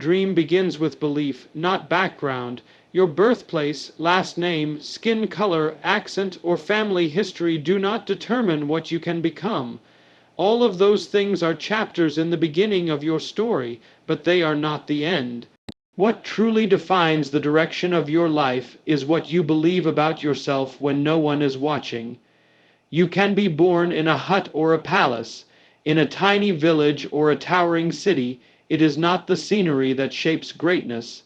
dream begins with belief, not background. Your birthplace, last name, skin color, accent, or family history do not determine what you can become. All of those things are chapters in the beginning of your story, but they are not the end. What truly defines the direction of your life is what you believe about yourself when no one is watching. You can be born in a hut or a palace, in a tiny village or a towering city. It is not the scenery that shapes greatness.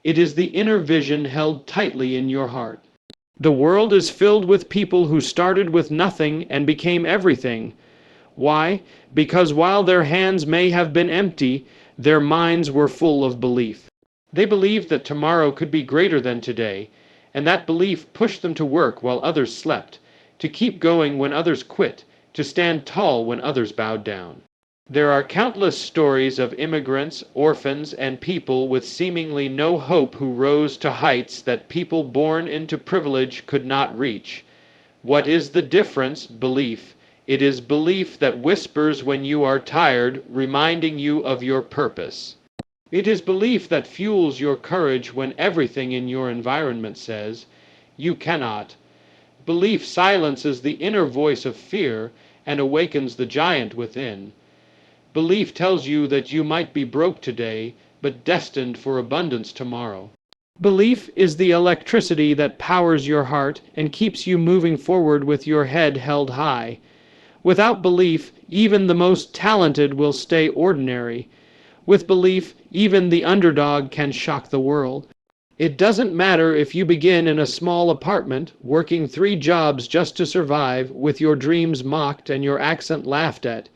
It is the inner vision held tightly in your heart. The world is filled with people who started with nothing and became everything. Why? Because while their hands may have been empty, their minds were full of belief. They believed that tomorrow could be greater than today, and that belief pushed them to work while others slept, to keep going when others quit, to stand tall when others bowed down. There are countless stories of immigrants, orphans, and people with seemingly no hope who rose to heights that people born into privilege could not reach. What is the difference? Belief. It is belief that whispers when you are tired, reminding you of your purpose. It is belief that fuels your courage when everything in your environment says, "You cannot." Belief silences the inner voice of fear and awakens the giant within. Belief tells you that you might be broke today, but destined for abundance tomorrow. Belief is the electricity that powers your heart and keeps you moving forward with your head held high. Without belief, even the most talented will stay ordinary. With belief, even the underdog can shock the world. It doesn't matter if you begin in a small apartment, working 3 jobs just to survive, with your dreams mocked and your accent laughed at.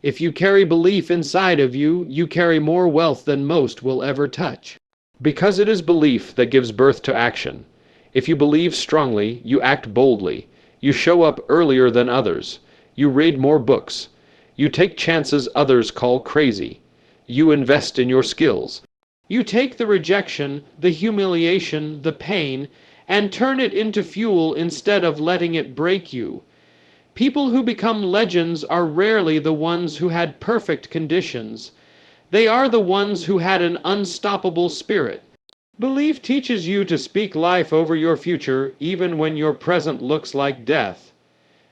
If you carry belief inside of you, you carry more wealth than most will ever touch. Because it is belief that gives birth to action. If you believe strongly, you act boldly. You show up earlier than others. You read more books. You take chances others call crazy. You invest in your skills. You take the rejection, the humiliation, the pain, and turn it into fuel instead of letting it break you. People who become legends are rarely the ones who had perfect conditions. They are the ones who had an unstoppable spirit. Belief teaches you to speak life over your future even when your present looks like death.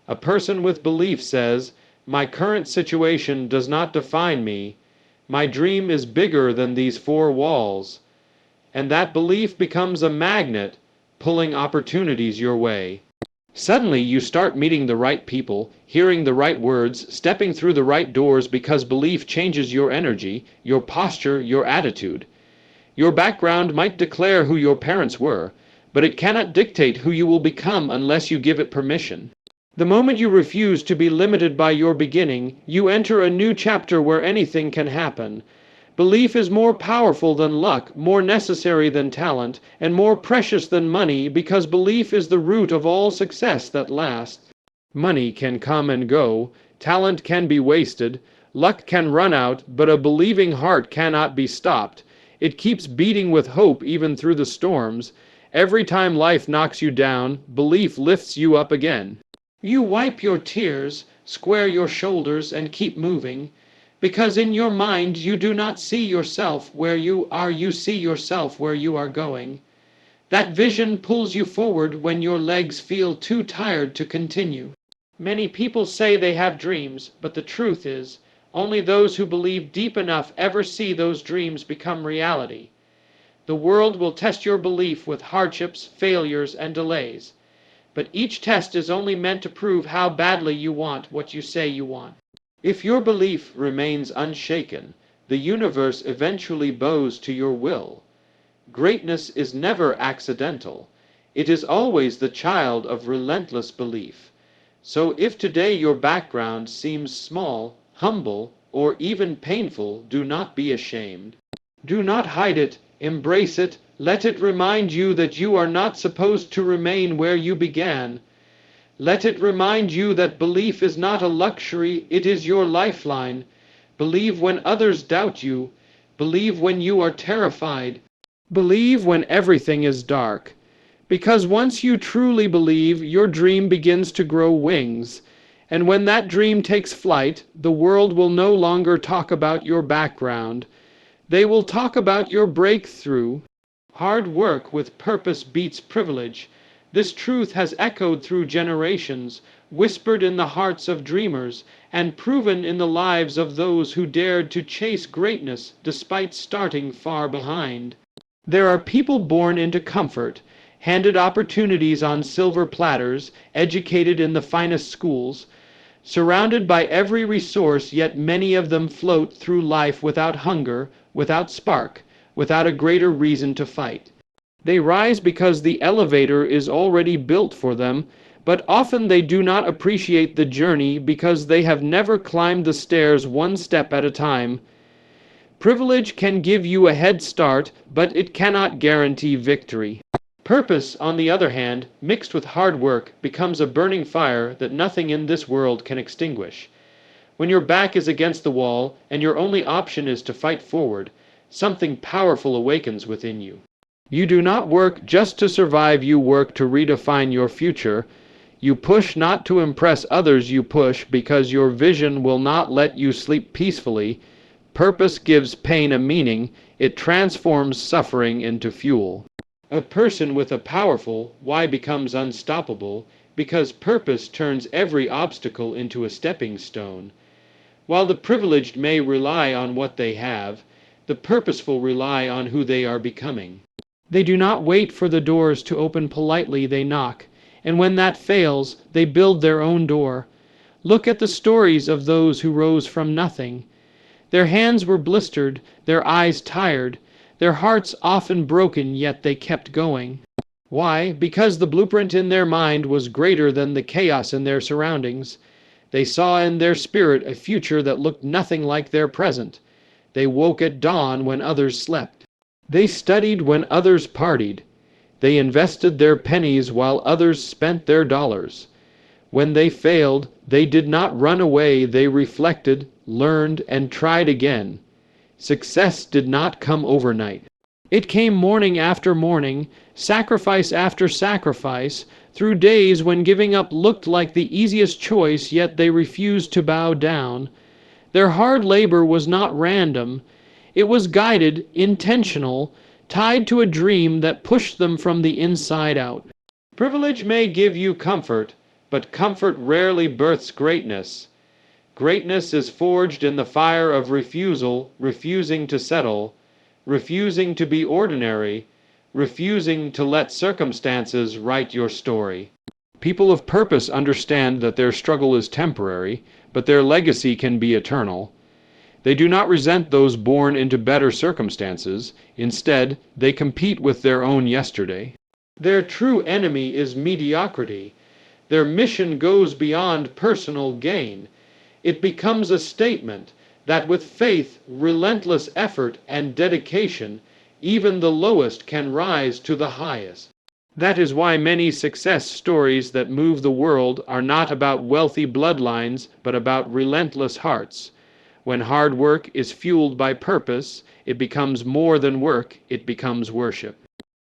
A person with belief says, "My current situation does not define me. My dream is bigger than these 4 walls." And that belief becomes a magnet, pulling opportunities your way. Suddenly you start meeting the right people, hearing the right words, stepping through the right doors because belief changes your energy, your posture, your attitude. Your background might declare who your parents were, but it cannot dictate who you will become unless you give it permission. The moment you refuse to be limited by your beginning, you enter a new chapter where anything can happen. Belief is more powerful than luck, more necessary than talent, and more precious than money because belief is the root of all success that lasts. Money can come and go, talent can be wasted, luck can run out, but a believing heart cannot be stopped. It keeps beating with hope even through the storms. Every time life knocks you down, belief lifts you up again. You wipe your tears, square your shoulders, and keep moving, because in your mind you do not see yourself where you are, you see yourself where you are going. That vision pulls you forward when your legs feel too tired to continue. Many people say they have dreams, but the truth is, only those who believe deep enough ever see those dreams become reality. The world will test your belief with hardships, failures, and delays. But each test is only meant to prove how badly you want what you say you want. If your belief remains unshaken, the universe eventually bows to your will. Greatness is never accidental. It is always the child of relentless belief. So if today your background seems small, humble, or even painful, do not be ashamed. Do not hide it, embrace it. Let it remind you that you are not supposed to remain where you began. Let it remind you that belief is not a luxury, it is your lifeline. Believe when others doubt you. Believe when you are terrified. Believe when everything is dark. Because once you truly believe, your dream begins to grow wings. And when that dream takes flight, the world will no longer talk about your background. They will talk about your breakthrough. Hard work with purpose beats privilege. This truth has echoed through generations, whispered in the hearts of dreamers, and proven in the lives of those who dared to chase greatness despite starting far behind. There are people born into comfort, handed opportunities on silver platters, educated in the finest schools, surrounded by every resource, yet many of them float through life without hunger, without spark, without a greater reason to fight. They rise because the elevator is already built for them, but often they do not appreciate the journey because they have never climbed the stairs one step at a time. Privilege can give you a head start, but it cannot guarantee victory. Purpose, on the other hand, mixed with hard work, becomes a burning fire that nothing in this world can extinguish. When your back is against the wall and your only option is to fight forward, something powerful awakens within you. You do not work just to survive, you work to redefine your future. You push not to impress others, you push because your vision will not let you sleep peacefully. Purpose gives pain a meaning, it transforms suffering into fuel. A person with a powerful why becomes unstoppable because purpose turns every obstacle into a stepping stone. While the privileged may rely on what they have, the purposeful rely on who they are becoming. They do not wait for the doors to open politely, they knock, and when that fails, they build their own door. Look at the stories of those who rose from nothing. Their hands were blistered, their eyes tired, their hearts often broken, yet they kept going. Why? Because the blueprint in their mind was greater than the chaos in their surroundings. They saw in their spirit a future that looked nothing like their present. They woke at dawn when others slept. They studied when others partied. They invested their pennies while others spent their dollars. When they failed, they did not run away, they reflected, learned, and tried again. Success did not come overnight. It came morning after morning, sacrifice after sacrifice, through days when giving up looked like the easiest choice, yet they refused to bow down. Their hard labor was not random. It was guided, intentional, tied to a dream that pushed them from the inside out. Privilege may give you comfort, but comfort rarely births greatness. Greatness is forged in the fire of refusal, refusing to settle, refusing to be ordinary, refusing to let circumstances write your story. People of purpose understand that their struggle is temporary, but their legacy can be eternal. They do not resent those born into better circumstances. Instead, they compete with their own yesterday. Their true enemy is mediocrity. Their mission goes beyond personal gain. It becomes a statement that with faith, relentless effort, and dedication, even the lowest can rise to the highest. That is why many success stories that move the world are not about wealthy bloodlines, but about relentless hearts. When hard work is fueled by purpose, it becomes more than work, it becomes worship.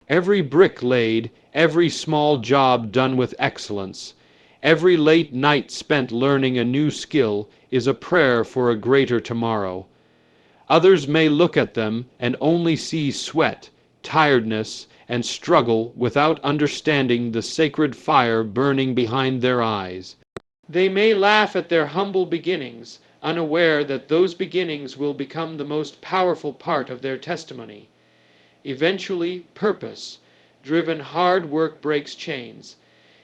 Every brick laid, every small job done with excellence, every late night spent learning a new skill is a prayer for a greater tomorrow. Others may look at them and only see sweat, tiredness, and struggle without understanding the sacred fire burning behind their eyes. They may laugh at their humble beginnings, unaware that those beginnings will become the most powerful part of their testimony. Eventually, purpose, driven hard work breaks chains.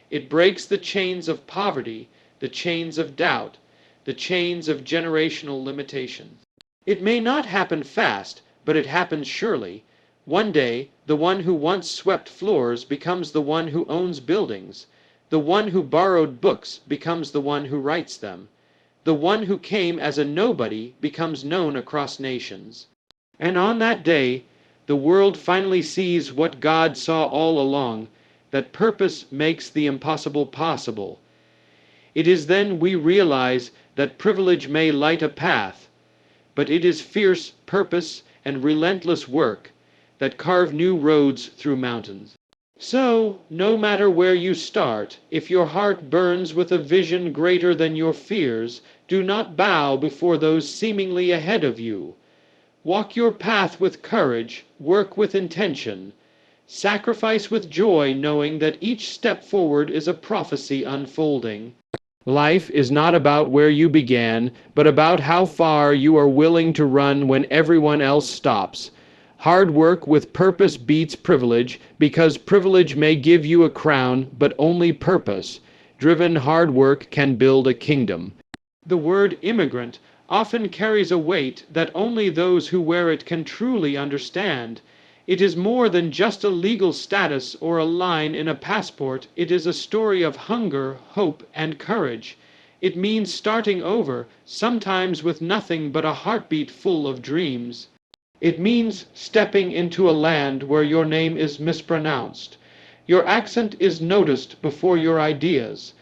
It breaks the chains of poverty, the chains of doubt, the chains of generational limitation. It may not happen fast, but it happens surely. One day, the one who once swept floors becomes the one who owns buildings. The one who borrowed books becomes the one who writes them. The one who came as a nobody becomes known across nations. And on that day, the world finally sees what God saw all along, that purpose makes the impossible possible. It is then we realize that privilege may light a path, but it is fierce purpose and relentless work that carve new roads through mountains. So, no matter where you start, if your heart burns with a vision greater than your fears, do not bow before those seemingly ahead of you. Walk your path with courage, work with intention. Sacrifice with joy, knowing that each step forward is a prophecy unfolding. Life is not about where you began, but about how far you are willing to run when everyone else stops. Hard work with purpose beats privilege, because privilege may give you a crown, but only purpose. Driven hard work can build a kingdom. The word immigrant often carries a weight that only those who wear it can truly understand. It is more than just a legal status or a line in a passport. It is a story of hunger, hope, and courage. It means starting over, sometimes with nothing but a heartbeat full of dreams. It means stepping into a land where your name is mispronounced, your accent is noticed before your ideas,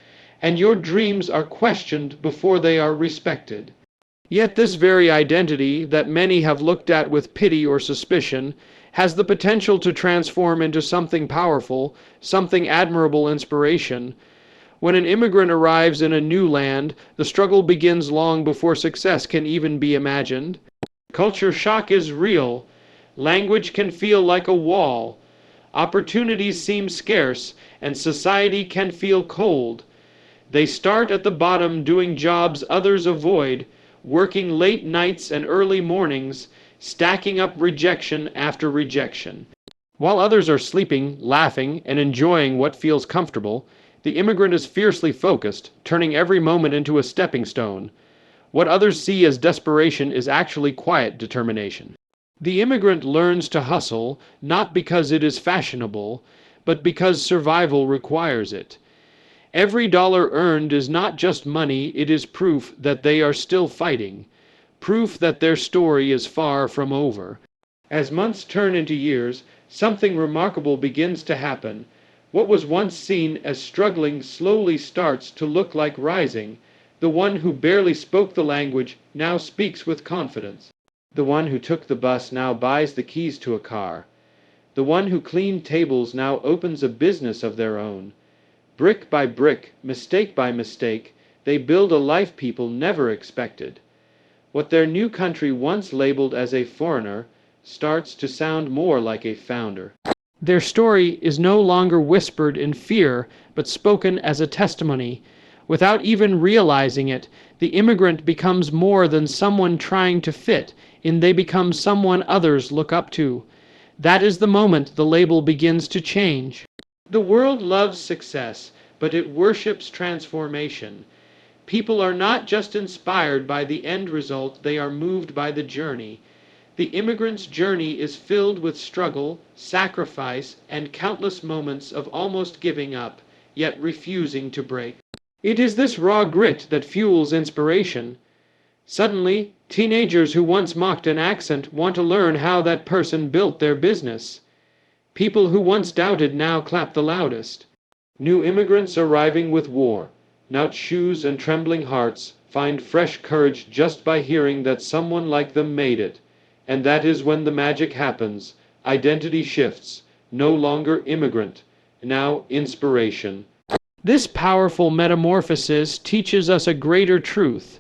and your dreams are questioned before they are respected. Yet this very identity that many have looked at with pity or suspicion has the potential to transform into something powerful, something admirable inspiration. When an immigrant arrives in a new land, the struggle begins long before success can even be imagined. Culture shock is real. Language can feel like a wall. Opportunities seem scarce, and society can feel cold. They start at the bottom doing jobs others avoid, working late nights and early mornings, stacking up rejection after rejection. While others are sleeping, laughing, and enjoying what feels comfortable, the immigrant is fiercely focused, turning every moment into a stepping stone. What others see as desperation is actually quiet determination. The immigrant learns to hustle, not because it is fashionable, but because survival requires it. Every dollar earned is not just money, it is proof that they are still fighting, proof that their story is far from over. As months turn into years, something remarkable begins to happen. What was once seen as struggling slowly starts to look like rising. The one who barely spoke the language now speaks with confidence. The one who took the bus now buys the keys to a car. The one who cleaned tables now opens a business of their own. Brick by brick, mistake by mistake, they build a life people never expected. What their new country once labeled as a foreigner starts to sound more like a founder. Their story is no longer whispered in fear, but spoken as a testimony. Without even realizing it, the immigrant becomes more than someone trying to fit, and they become someone others look up to. That is the moment the label begins to change. The world loves success, but it worships transformation. People are not just inspired by the end result, they are moved by the journey. The immigrant's journey is filled with struggle, sacrifice, and countless moments of almost giving up, yet refusing to break. It is this raw grit that fuels inspiration. Suddenly, teenagers who once mocked an accent want to learn how that person built their business. People who once doubted now clap the loudest. New immigrants arriving with war, knout shoes and trembling hearts, find fresh courage just by hearing that someone like them made it. And that is when the magic happens. Identity shifts. No longer immigrant, now inspiration. This powerful metamorphosis teaches us a greater truth.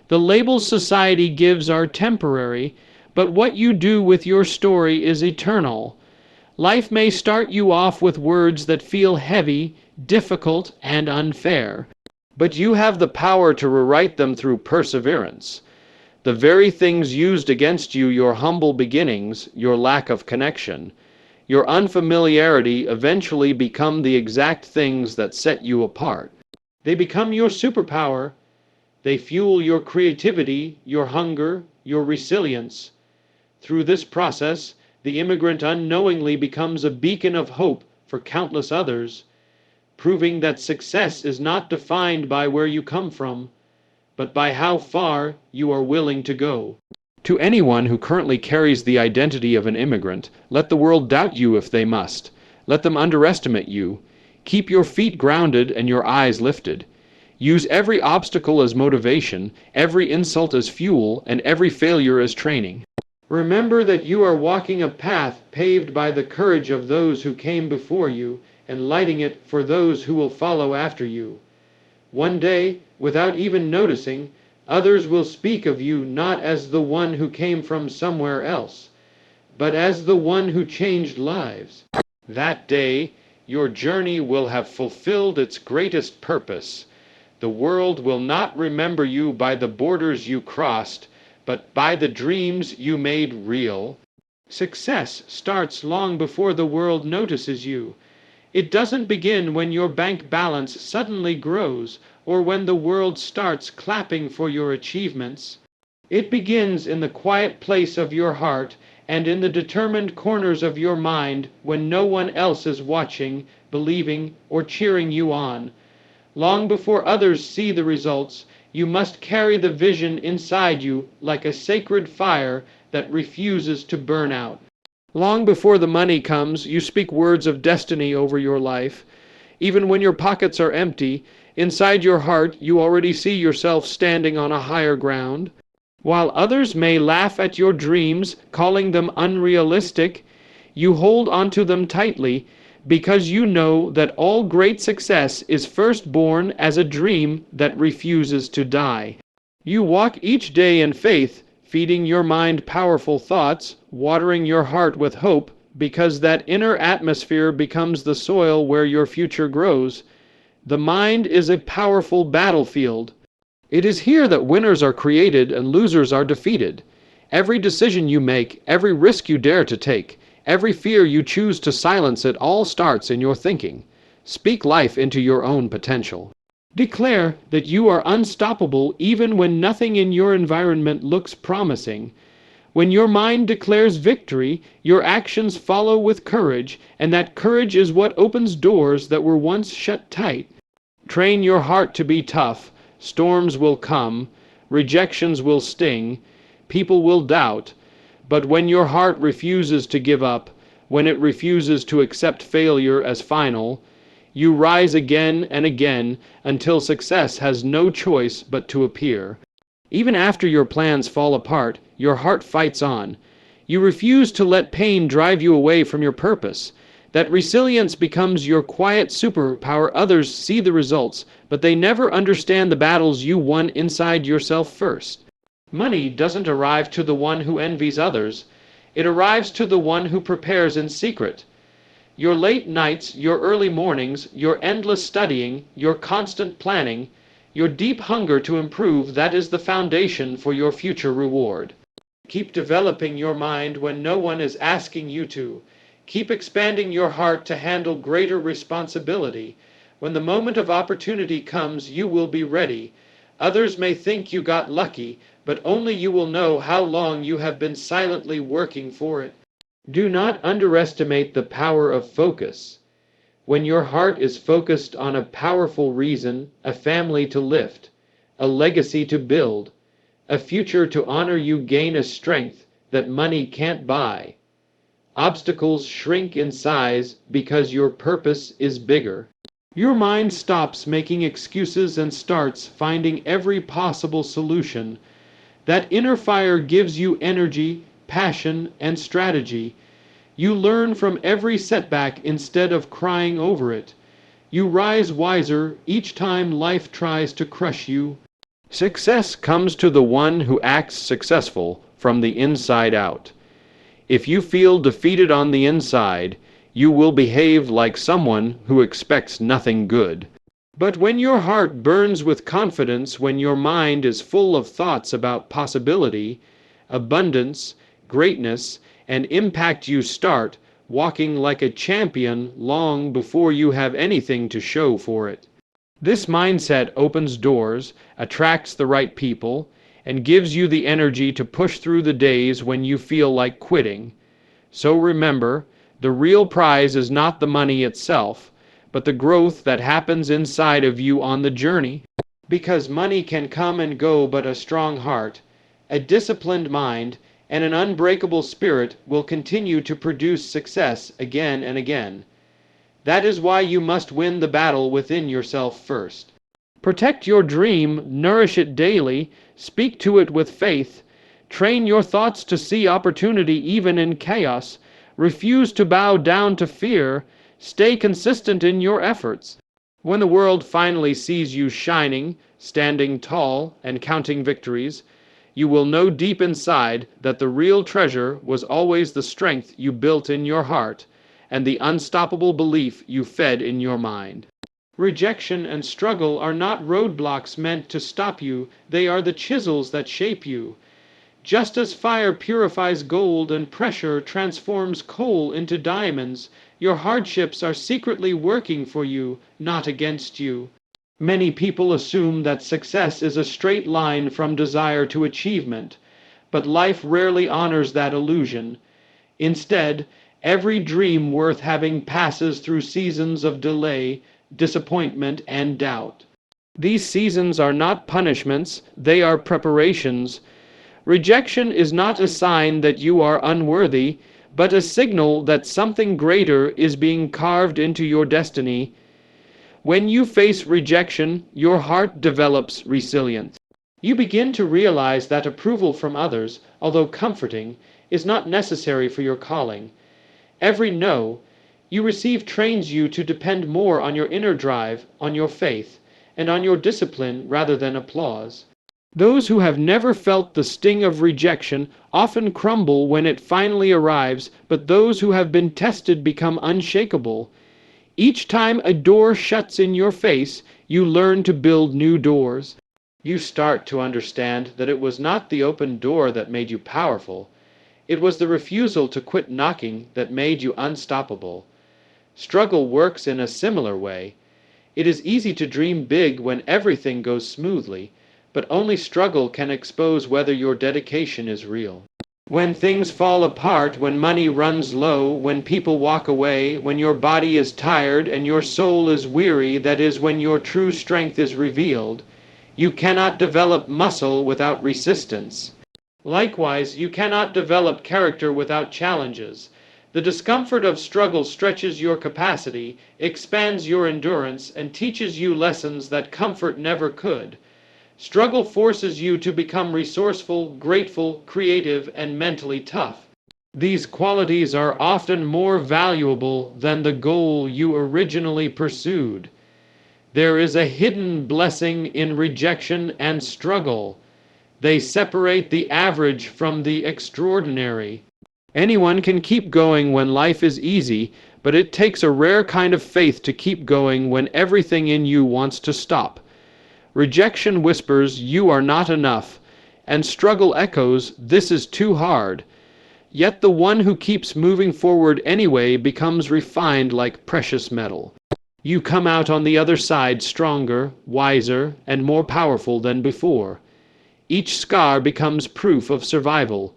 The labels society gives are temporary, but what you do with your story is eternal. Life may start you off with words that feel heavy, difficult, and unfair, but you have the power to rewrite them through perseverance. The very things used against you, your humble beginnings, your lack of connection, your unfamiliarity, eventually become the exact things that set you apart. They become your superpower. They fuel your creativity, your hunger, your resilience. Through this process, the immigrant unknowingly becomes a beacon of hope for countless others, proving that success is not defined by where you come from, but by how far you are willing to go. To anyone who currently carries the identity of an immigrant, let the world doubt you if they must. Let them underestimate you. Keep your feet grounded and your eyes lifted. Use every obstacle as motivation, every insult as fuel, and every failure as training. Remember that you are walking a path paved by the courage of those who came before you, and lighting it for those who will follow after you. One day, without even noticing, Others will speak of you not as the one who came from somewhere else, but as the one who changed lives. That day, your journey will have fulfilled its greatest purpose. The world will not remember you by the borders you crossed, but by the dreams you made real. Success starts long before the world notices you. It doesn't begin when your bank balance suddenly grows or when the world starts clapping for your achievements. It begins in the quiet place of your heart and in the determined corners of your mind when no one else is watching, believing, or cheering you on. Long before others see the results, you must carry the vision inside you like a sacred fire that refuses to burn out. Long before the money comes, you speak words of destiny over your life. Even when your pockets are empty, inside your heart you already see yourself standing on a higher ground. While others may laugh at your dreams, calling them unrealistic, you hold onto them tightly because you know that all great success is first born as a dream that refuses to die. You walk each day in faith, feeding your mind powerful thoughts, watering your heart with hope, because that inner atmosphere becomes the soil where your future grows. The mind is a powerful battlefield. It is here that winners are created and losers are defeated. Every decision you make, every risk you dare to take, every fear you choose to silence, it all starts in your thinking. Speak life into your own potential. Declare that you are unstoppable even when nothing in your environment looks promising. When your mind declares victory, your actions follow with courage, and that courage is what opens doors that were once shut tight. Train your heart to be tough. Storms will come, rejections will sting, people will doubt, but when your heart refuses to give up, when it refuses to accept failure as final, you rise again and again until success has no choice but to appear. Even after your plans fall apart, your heart fights on. You refuse to let pain drive you away from your purpose. That resilience becomes your quiet superpower. Others see the results, but they never understand the battles you won inside yourself first. Money doesn't arrive to the one who envies others. It arrives to the one who prepares in secret. Your late nights, your early mornings, your endless studying, your constant planning, your deep hunger to improve, that is the foundation for your future reward. Keep developing your mind when no one is asking you to. Keep expanding your heart to handle greater responsibility. When the moment of opportunity comes, you will be ready. Others may think you got lucky, but only you will know how long you have been silently working for it. Do not underestimate the power of focus. When your heart is focused on a powerful reason, a family to lift, a legacy to build, a future to honor, you gain a strength that money can't buy. Obstacles shrink in size because your purpose is bigger. Your mind stops making excuses and starts finding every possible solution. That inner fire gives you energy, passion, and strategy. You learn from every setback instead of crying over it. You rise wiser each time life tries to crush you. Success comes to the one who acts successful from the inside out. If you feel defeated on the inside, you will behave like someone who expects nothing good. But when your heart burns with confidence, when your mind is full of thoughts about possibility, abundance, greatness, and impact, you start walking like a champion long before you have anything to show for it. This mindset opens doors, attracts the right people, and gives you the energy to push through the days when you feel like quitting. So remember, the real prize is not the money itself, but the growth that happens inside of you on the journey. Because money can come and go, but a strong heart, a disciplined mind, and an unbreakable spirit will continue to produce success again and again. That is why you must win the battle within yourself first. Protect your dream, nourish it daily, speak to it with faith, train your thoughts to see opportunity even in chaos, refuse to bow down to fear, stay consistent in your efforts. When the world finally sees you shining, standing tall, and counting victories, you will know deep inside that the real treasure was always the strength you built in your heart and the unstoppable belief you fed in your mind. Rejection and struggle are not roadblocks meant to stop you, they are the chisels that shape you. Just as fire purifies gold and pressure transforms coal into diamonds, your hardships are secretly working for you, not against you. Many people assume that success is a straight line from desire to achievement, but life rarely honors that illusion. Instead, every dream worth having passes through seasons of delay, disappointment, and doubt. These seasons are not punishments, they are preparations. Rejection is not a sign that you are unworthy, but a signal that something greater is being carved into your destiny. When you face rejection, your heart develops resilience. You begin to realize that approval from others, although comforting, is not necessary for your calling. Every no you receive trains you to depend more on your inner drive, on your faith, and on your discipline rather than applause. Those who have never felt the sting of rejection often crumble when it finally arrives, but those who have been tested become unshakable. Each time a door shuts in your face, you learn to build new doors. You start to understand that it was not the open door that made you powerful. It was the refusal to quit knocking that made you unstoppable. Struggle works in a similar way. It is easy to dream big when everything goes smoothly, but only struggle can expose whether your dedication is real. When things fall apart, when money runs low, when people walk away, when your body is tired and your soul is weary, that is when your true strength is revealed. You cannot develop muscle without resistance. Likewise, you cannot develop character without challenges. The discomfort of struggle stretches your capacity, expands your endurance, and teaches you lessons that comfort never could. Struggle forces you to become resourceful, grateful, creative, and mentally tough. These qualities are often more valuable than the goal you originally pursued. There is a hidden blessing in rejection and struggle. They separate the average from the extraordinary. Anyone can keep going when life is easy, but it takes a rare kind of faith to keep going when everything in you wants to stop. Rejection whispers, "You are not enough," and struggle echoes, "This is too hard." Yet the one who keeps moving forward anyway becomes refined like precious metal. You come out on the other side stronger, wiser, and more powerful than before. Each scar becomes proof of survival.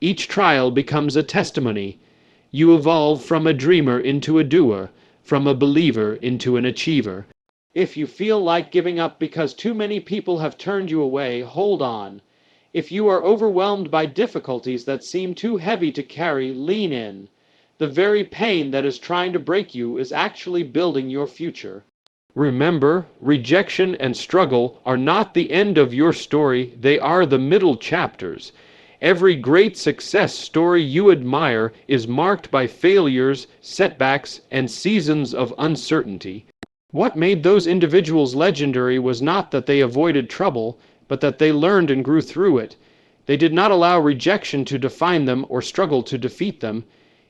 Each trial becomes a testimony. You evolve from a dreamer into a doer, from a believer into an achiever. If you feel like giving up because too many people have turned you away, hold on. If you are overwhelmed by difficulties that seem too heavy to carry, lean in. The very pain that is trying to break you is actually building your future. Remember, rejection and struggle are not the end of your story, they are the middle chapters. Every great success story you admire is marked by failures, setbacks, and seasons of uncertainty. What made those individuals legendary was not that they avoided trouble, but that they learned and grew through it. They did not allow rejection to define them or struggle to defeat them.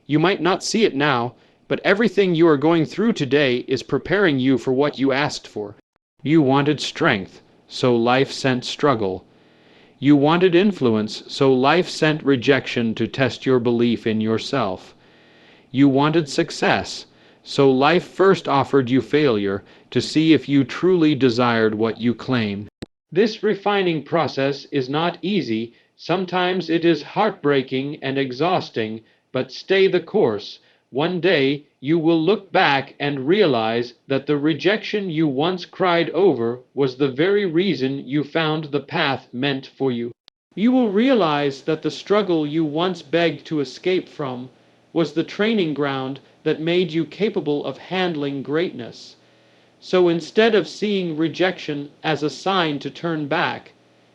You might not see it now, but everything you are going through today is preparing you for what you asked for. You wanted strength, so life sent struggle. You wanted influence, so life sent rejection to test your belief in yourself. You wanted success, so life first offered you failure to see if you truly desired what you claimed. This refining process is not easy. Sometimes it is heartbreaking and exhausting, but stay the course. One day you will look back and realize that the rejection you once cried over was the very reason you found the path meant for you. You will realize that the struggle you once begged to escape from was the training ground that made you capable of handling greatness. So instead of seeing rejection as a sign to turn back,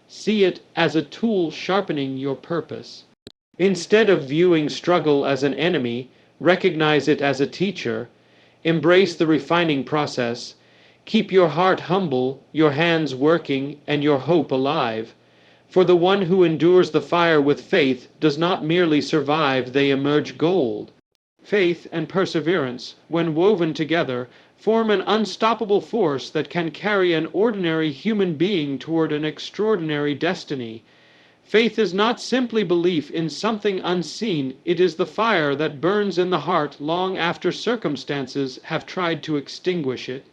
see it as a tool sharpening your purpose. Instead of viewing struggle as an enemy, recognize it as a teacher. Embrace the refining process. Keep your heart humble, your hands working, and your hope alive. For the one who endures the fire with faith does not merely survive, they emerge gold. Faith and perseverance, when woven together, form an unstoppable force that can carry an ordinary human being toward an extraordinary destiny. Faith is not simply belief in something unseen, it is the fire that burns in the heart long after circumstances have tried to extinguish it.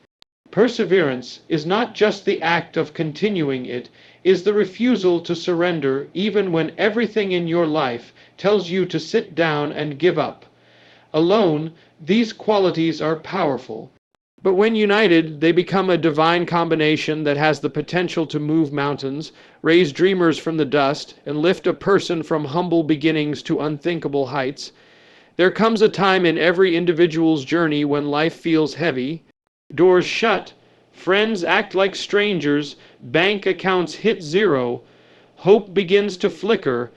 Perseverance is not just the act of continuing, it is the refusal to surrender even when everything in your life tells you to sit down and give up. Alone, these qualities are powerful. But when united, they become a divine combination that has the potential to move mountains, raise dreamers from the dust, and lift a person from humble beginnings to unthinkable heights. There comes a time in every individual's journey when life feels heavy, doors shut, friends act like strangers, bank accounts hit zero, hope begins to flicker.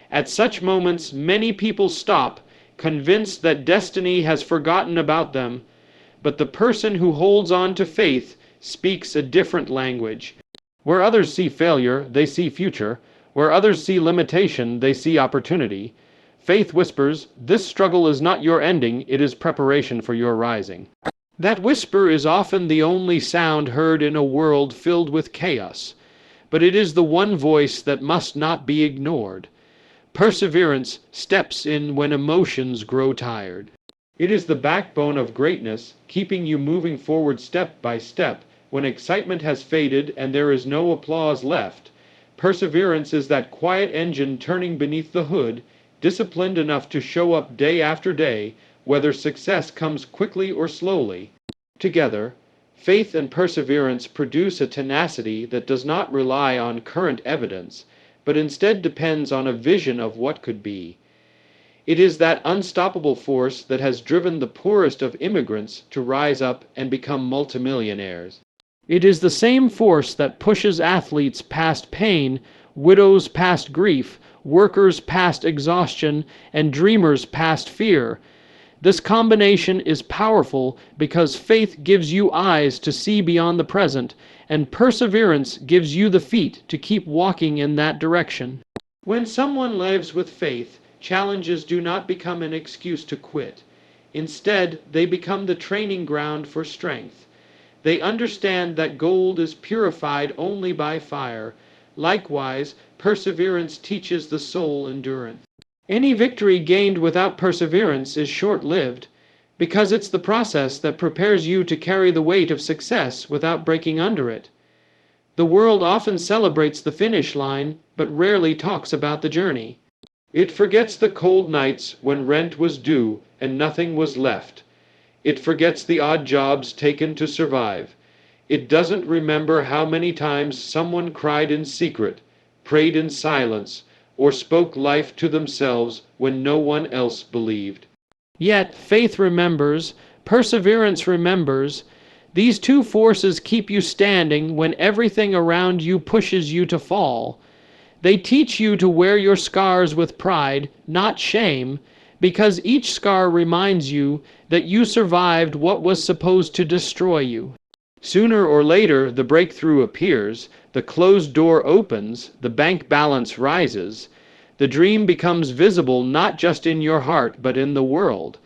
At such moments, many people stop, convinced that destiny has forgotten about them. But the person who holds on to faith speaks a different language. Where others see failure, they see future. Where others see limitation, they see opportunity. Faith whispers, "This struggle is not your ending, it is preparation for your rising." That whisper is often the only sound heard in a world filled with chaos, but it is the one voice that must not be ignored. Perseverance steps in when emotions grow tired. It is the backbone of greatness, keeping you moving forward step by step when excitement has faded and there is no applause left. Perseverance is that quiet engine turning beneath the hood, disciplined enough to show up day after day, whether success comes quickly or slowly. Together, faith and perseverance produce a tenacity that does not rely on current evidence, but instead depends on a vision of what could be. It is that unstoppable force that has driven the poorest of immigrants to rise up and become multimillionaires. It is the same force that pushes athletes past pain, widows past grief, workers past exhaustion, and dreamers past fear. This combination is powerful because faith gives you eyes to see beyond the present, and perseverance gives you the feet to keep walking in that direction. When someone lives with faith, challenges do not become an excuse to quit. Instead, they become the training ground for strength. They understand that gold is purified only by fire. Likewise, perseverance teaches the soul endurance. Any victory gained without perseverance is short-lived, because it's the process that prepares you to carry the weight of success without breaking under it. The world often celebrates the finish line, but rarely talks about the journey. It forgets the cold nights when rent was due and nothing was left. It forgets the odd jobs taken to survive. It doesn't remember how many times someone cried in secret, prayed in silence, or spoke life to themselves when no one else believed. Yet faith remembers, perseverance remembers. These two forces keep you standing when everything around you pushes you to fall. They teach you to wear your scars with pride, not shame, because each scar reminds you that you survived what was supposed to destroy you. Sooner or later, the breakthrough appears, the closed door opens, the bank balance rises, the dream becomes visible not just in your heart but in the world.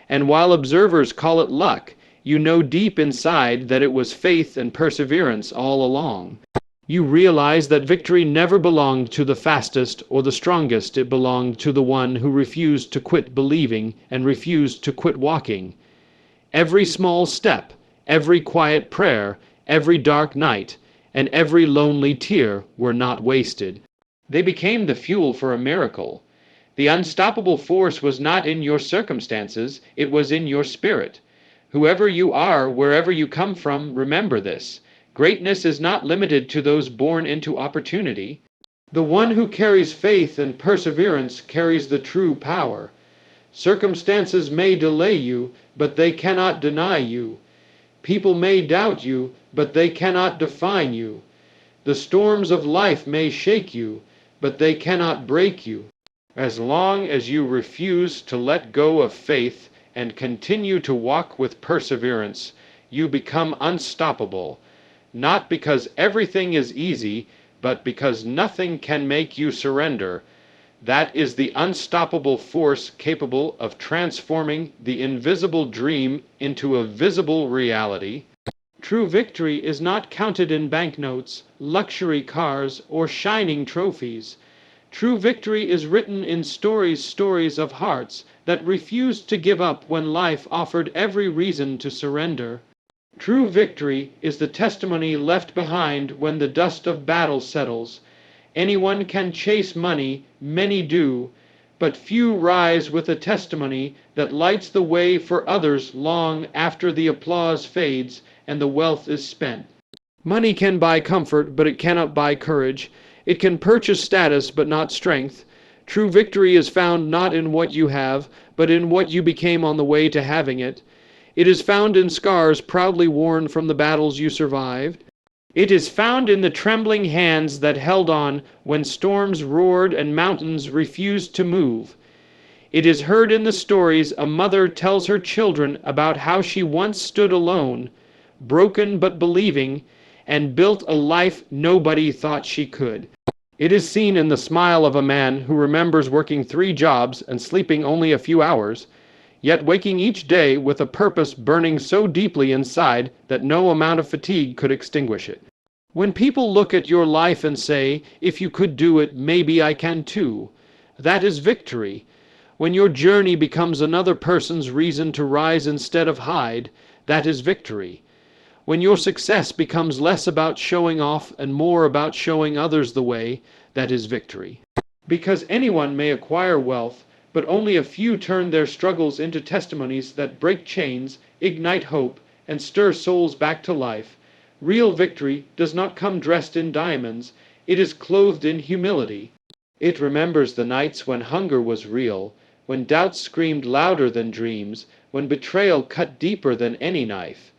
And while observers call it luck, you know deep inside that it was faith and perseverance all along. You realize that victory never belonged to the fastest or the strongest. It belonged to the one who refused to quit believing and refused to quit walking. Every small step, every quiet prayer, every dark night, and every lonely tear were not wasted. They became the fuel for a miracle. The unstoppable force was not in your circumstances, it was in your spirit. Whoever you are, wherever you come from, remember this. Greatness is not limited to those born into opportunity. The one who carries faith and perseverance carries the true power. Circumstances may delay you, but they cannot deny you. People may doubt you, but they cannot define you. The storms of life may shake you, but they cannot break you. As long as you refuse to let go of faith and continue to walk with perseverance, you become unstoppable, not because everything is easy, but because nothing can make you surrender. That is the unstoppable force capable of transforming the invisible dream into a visible reality. True victory is not counted in banknotes, luxury cars, or shining trophies. True victory is written in stories of hearts that refused to give up when life offered every reason to surrender. True victory is the testimony left behind when the dust of battle settles. Anyone can chase money, many do, but few rise with a testimony that lights the way for others long after the applause fades and the wealth is spent. Money can buy comfort, but it cannot buy courage. It can purchase status, but not strength. True victory is found not in what you have, but in what you became on the way to having it. It is found in scars proudly worn from the battles you survived. It is found in the trembling hands that held on when storms roared and mountains refused to move. It is heard in the stories a mother tells her children about how she once stood alone, broken but believing, and built a life nobody thought she could. It is seen in the smile of a man who remembers working 3 jobs and sleeping only a few hours, yet waking each day with a purpose burning so deeply inside that no amount of fatigue could extinguish it. When people look at your life and say, "If you could do it, maybe I can too," that is victory. When your journey becomes another person's reason to rise instead of hide, that is victory. When your success becomes less about showing off and more about showing others the way, that is victory. Because anyone may acquire wealth, but only a few turn their struggles into testimonies that break chains, ignite hope, and stir souls back to life. Real victory does not come dressed in diamonds, it is clothed in humility. It remembers the nights when hunger was real, when doubts screamed louder than dreams, when betrayal cut deeper than any knife.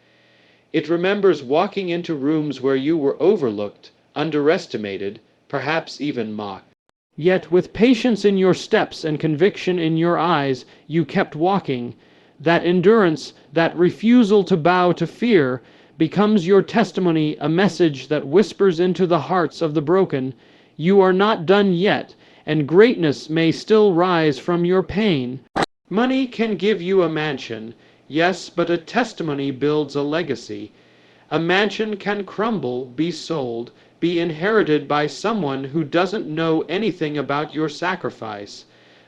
It remembers walking into rooms where you were overlooked, underestimated, perhaps even mocked. Yet with patience in your steps and conviction in your eyes, you kept walking. That endurance, that refusal to bow to fear, becomes your testimony, a message that whispers into the hearts of the broken, "You are not done yet, and greatness may still rise from your pain." Money can give you a mansion, yes, but a testimony builds a legacy. A mansion can crumble, be sold, be inherited by someone who doesn't know anything about your sacrifice,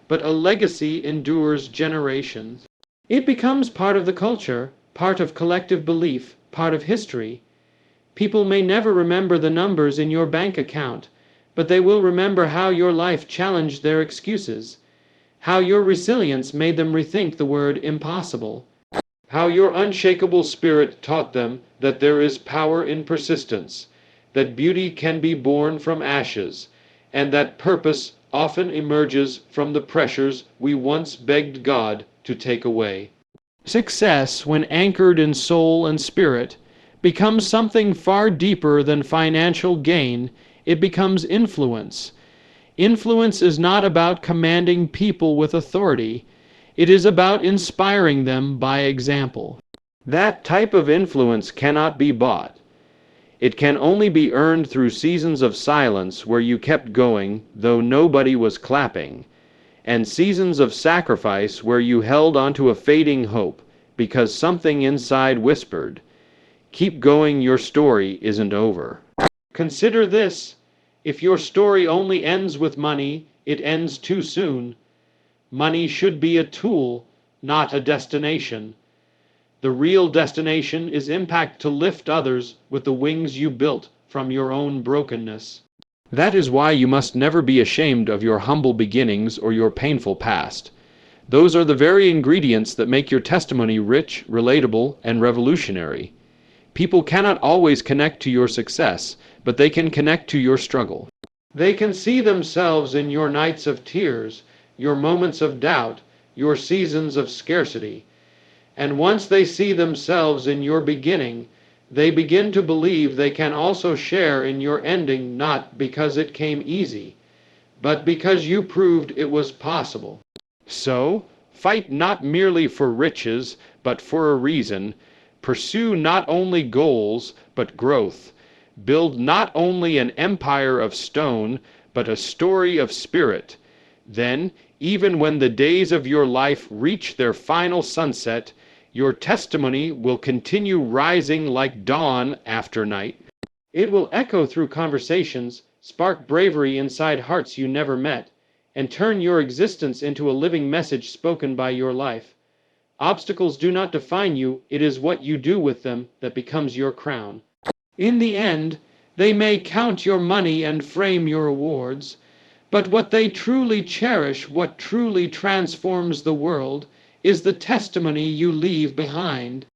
but a legacy endures generations. It becomes part of the culture, part of collective belief, part of history. People may never remember the numbers in your bank account, but they will remember how your life challenged their excuses, how your resilience made them rethink the word impossible, how your unshakable spirit taught them that there is power in persistence, that beauty can be born from ashes, and that purpose often emerges from the pressures we once begged God to take away. Success, when anchored in soul and spirit, becomes something far deeper than financial gain. It becomes influence. Influence is not about commanding people with authority. It is about inspiring them by example. That type of influence cannot be bought. It can only be earned through seasons of silence where you kept going though nobody was clapping, and seasons of sacrifice where you held onto a fading hope because something inside whispered, "Keep going, your story isn't over." Consider this: if your story only ends with money, it ends too soon. Money should be a tool, not a destination. The real destination is impact to lift others with the wings you built from your own brokenness. That is why you must never be ashamed of your humble beginnings or your painful past. Those are the very ingredients that make your testimony rich, relatable, and revolutionary. People cannot always connect to your success, but they can connect to your struggle. They can see themselves in your nights of tears, your moments of doubt, your seasons of scarcity. And once they see themselves in your beginning, they begin to believe they can also share in your ending, not because it came easy, but because you proved it was possible. So, fight not merely for riches, but for a reason. Pursue not only goals, but growth. Build not only an empire of stone, but a story of spirit. Then, even when the days of your life reach their final sunset, your testimony will continue rising like dawn after night. It will echo through conversations, spark bravery inside hearts you never met, and turn your existence into a living message spoken by your life. Obstacles do not define you, it is what you do with them that becomes your crown. In the end, they may count your money and frame your awards, but what they truly cherish, what truly transforms the world, is the testimony you leave behind.